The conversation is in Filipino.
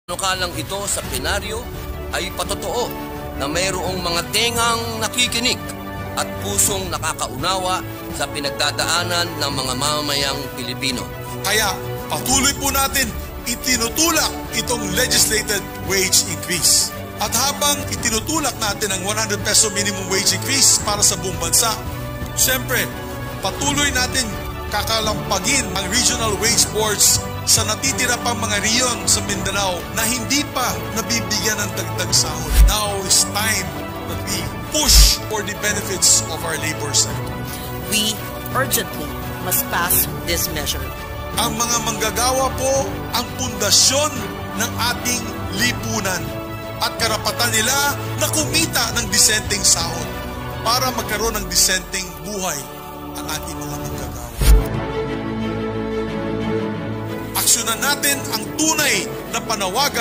Panukalang ito sa plenaryo ay patotoo na mayroong mga tengang nakikinig at pusong nakakaunawa sa pinagdadaanan ng mga mamamayang Pilipino. Kaya patuloy po natin itinutulak itong legislated wage increase. At habang itinutulak natin ang 100 peso minimum wage increase para sa buong bansa, siyempre patuloy natin kakalampagin ang regional wage boards sa natitira pang mga riyon sa Mindanao na hindi pa nabibigyan ng dagdag sahod. Now is time that we push for the benefits of our labor sector. We urgently must pass this measure. Ang mga manggagawa po ang pundasyon ng ating lipunan at karapatan nila na kumita ng disenteng sahod para magkaroon ng disenteng buhay ang ating mga manggagawa. Aksyonan natin ang tunay na panawagan